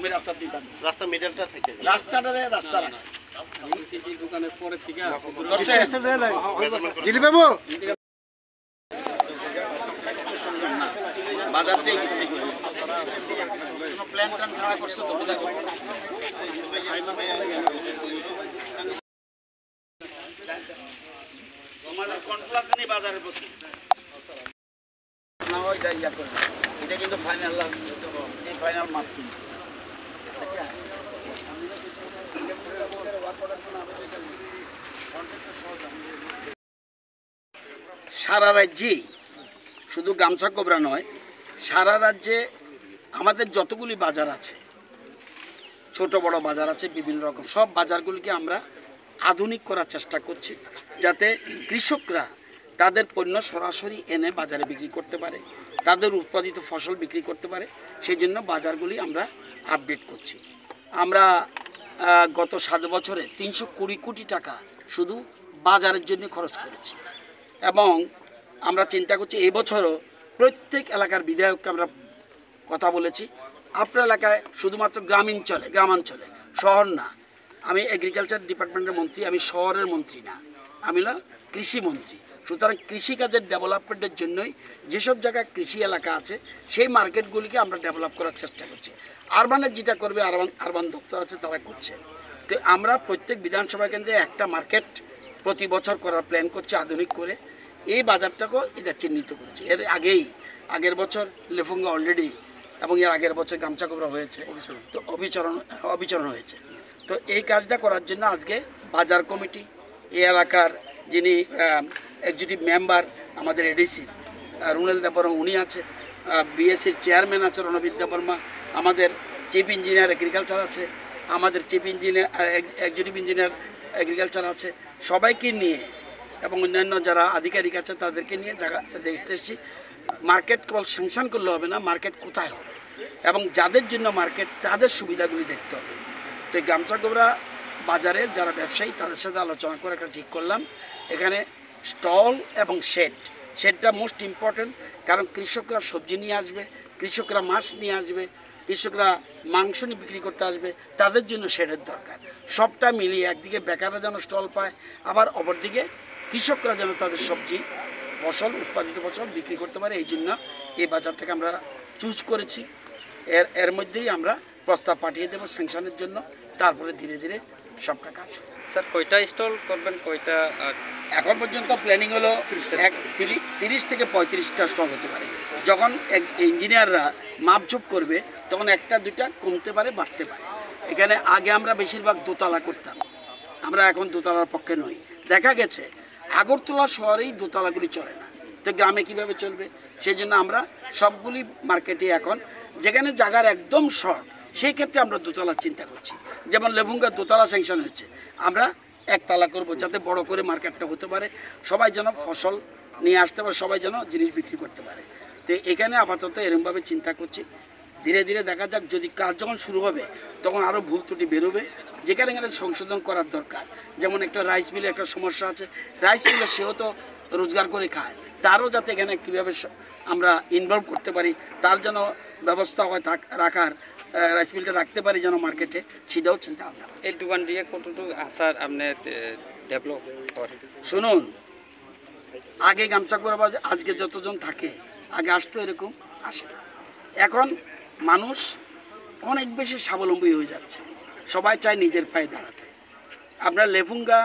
আমি রাস্তা দিতাম, রাস্তা মিডলটা থেকে রাস্তাটারে রাস্তা না এই দোকানের পরে থেকে দিলি বাবু বাজারটাই বিশ্রী করে কোনো প্ল্যান ট্যান ছাড়া করছো তো বোঝা করবো তোমাদের কন্ট্রোল আছে নি বাজারের প্রতি না হয় ইয়া করবে এটা কিন্তু ফাইনাল এই ফাইনাল মাপ কিন্তু সারা রাজ্যেই শুধু গামছা কোবরা নয়, সারা রাজ্যে আমাদের যতগুলি বাজার আছে, ছোট বড় বাজার আছে বিভিন্ন রকম, সব বাজারগুলিকে আমরা আধুনিক করার চেষ্টা করছি, যাতে কৃষকরা তাদের পণ্য সরাসরি এনে বাজারে বিক্রি করতে পারে, তাদের উৎপাদিত ফসল বিক্রি করতে পারে। সেই জন্য বাজারগুলি আমরা আপডেট করছি। আমরা গত 7 বছরে 320 কোটি টাকা শুধু বাজারের জন্য খরচ করেছি এবং আমরা চিন্তা করছি এই বছরও প্রত্যেক এলাকার বিধায়ককে আমরা কথা বলেছি, আপনার এলাকায় শুধুমাত্র গ্রামাঞ্চলে, শহর না। আমি এগ্রিকালচার ডিপার্টমেন্টের মন্ত্রী, আমি শহরের মন্ত্রী না, আমি হলাম কৃষি মন্ত্রী। সুতরাং কৃষিকাজের ডেভেলপমেন্টের জন্যই যেসব জায়গায় কৃষি এলাকা আছে সেই মার্কেটগুলিকে আমরা ডেভেলপ করার চেষ্টা করছি। আরবানের যেটা করবে আরবান দপ্তর আছে তারা করছে। তো আমরা প্রত্যেক বিধানসভা কেন্দ্রে একটা মার্কেট প্রতি বছর করার প্ল্যান করছি আধুনিক করে। এই বাজারটাকেও এটা চিহ্নিত করেছে। এর আগের বছর লেফুঙ্গা অলরেডি এবং এর আগের বছর গামছা কোবরা হয়েছে, তো অবিচরণ হয়েছে। তো এই কাজটা করার জন্য আজকে বাজার কমিটি, এই এলাকার যিনি এক্সিকিউটিভ মেম্বার আমাদের এডিসি রুনেল দেববর্মা উনি আছে, বিএসসির চেয়ারম্যান আছে রণবীর দেববর্মা, আমাদের চিফ ইঞ্জিনিয়ার এগ্রিকালচার আছে, আমাদের chief engineer executive engineer agriculture আছে, সবাইকে নিয়ে এবং অন্যান্য যারা আধিকারিক আছে তাদেরকে নিয়ে জায়গা দেখতে এসেছি। মার্কেট কেবল স্যাংশন করলে হবে না, মার্কেট কোথায় হবে এবং যাদের জন্য মার্কেট তাদের সুবিধাগুলি দেখতে হবে। তো এই গামছা কোবরা বাজারের যারা ব্যবসায়ী তাদের সাথে আলোচনা করে একটা ঠিক করলাম, এখানে স্টল এবং শেডটা মোস্ট ইম্পর্টেন্ট। কারণ কৃষকরা সবজি নিয়ে আসবে, কৃষকরা মাছ নিয়ে আসবে, কৃষকরা মাংস নিয়ে বিক্রি করতে আসবে, তাদের জন্য শেডের দরকার। সবটা মিলিয়ে একদিকে বেকাররা যেন স্টল পায়, আবার অপরদিকে কৃষকরা যেন তাদের সবজি উৎপাদিত ফসল বিক্রি করতে পারে। এই জন্য এই বাজারটাকে আমরা চুজ করেছি। এর মধ্যেই আমরা প্রস্তাব পাঠিয়ে দেবো স্যাংশনের জন্য, তারপরে ধীরে ধীরে সবটা কাজ। স্যার কয়টা স্টল করবেন, কয়টা? এখন পর্যন্ত প্ল্যানিং হলো 30 থেকে 35টা স্টল হতে পারে। যখন ইঞ্জিনিয়াররা মাপঝোপ করবে তখন 1-2টা কমতে পারে, বাড়তে পারে। এখানে আগে আমরা বেশিরভাগ দোতলা করতাম, আমরা এখন দোতলার পক্ষে নই। দেখা গেছে আগরতলা শহরেই দোতলাগুলি চলে না, তো গ্রামে কিভাবে চলবে? সেই জন্য আমরা সবগুলি মার্কেটে এখন যেখানে জায়গার একদম শর্ট সেই ক্ষেত্রে আমরা দোতলার চিন্তা করছি। যেমন লেভুঙ্গার দোতলা স্যাংশন হয়েছে, আমরা একতলা করব যাতে বড় করে মার্কেটটা হতে পারে, সবাই যেন ফসল নিয়ে আসতে পারে, সবাই যেন জিনিস বিক্রি করতে পারে। তো এখানে আপাতত এরকমভাবে চিন্তা করছি। ধীরে ধীরে দেখা যাক, যদি কাজ যখন শুরু হবে তখন আরও ভুল ত্রুটি বেরোবে, যেখানে সংশোধন করার দরকার। যেমন একটা রাইস মিলে একটা সমস্যা আছে, রাইস মিলে সেও তো রোজগার করে খায়, তারও যাতে এখানে কীভাবে আমরা ইনভলভ করতে পারি, তার যেন ব্যবস্থা হয় রাখার, রাইস মিলটা রাখতে পারি যেন মার্কেটে, সেটাও চিন্তা ভাবনা। এই দোকান দিয়ে কতটুকু আসার আপনি ডেভেলপ করেন? শুনুন, আগে গামছা কোবরা বাজার আজকে যতজন থাকে, আগে আসতো এরকম আসে না। এখন মানুষ অনেক বেশি স্বাবলম্বী হয়ে যাচ্ছে, সবাই চায় নিজের পায়ে দাঁড়াতে। আপনার লেফুঙ্গা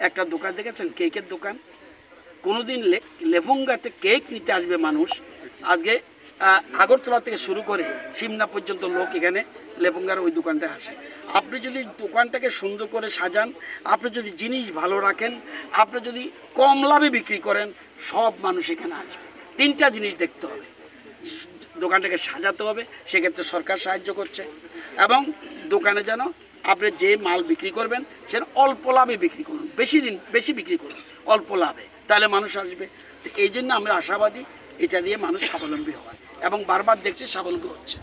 একটা দোকান দেখেছেন, কেকের দোকান, কোনোদিন লেফুঙ্গাতে কেক নিতে আসবে মানুষ। আজকে আগরতলা থেকে শুরু করে সিমনা পর্যন্ত লোক এখানে লেফুঙ্গার ওই দোকানটায় আসে। আপনি যদি দোকানটাকে সুন্দর করে সাজান, আপনি যদি জিনিস ভালো রাখেন, আপনি যদি কম লাভে বিক্রি করেন, সব মানুষ এখানে আসবে। 3টা জিনিস দেখতে হবে, দোকানটাকে সাজাতে হবে, সেক্ষেত্রে সরকার সাহায্য করছে, এবং দোকানে যেন আপনি যে মাল বিক্রি করবেন সেটা অল্প লাভে বিক্রি করুন, বেশি বিক্রি করুন অল্প লাভে, তাহলে মানুষ আসবে। তো এই জন্য আমরা আশাবাদী এটা দিয়ে মানুষ স্বাবলম্বী হয় এবং বারবার দেখছি স্বাবলম্বী হচ্ছে।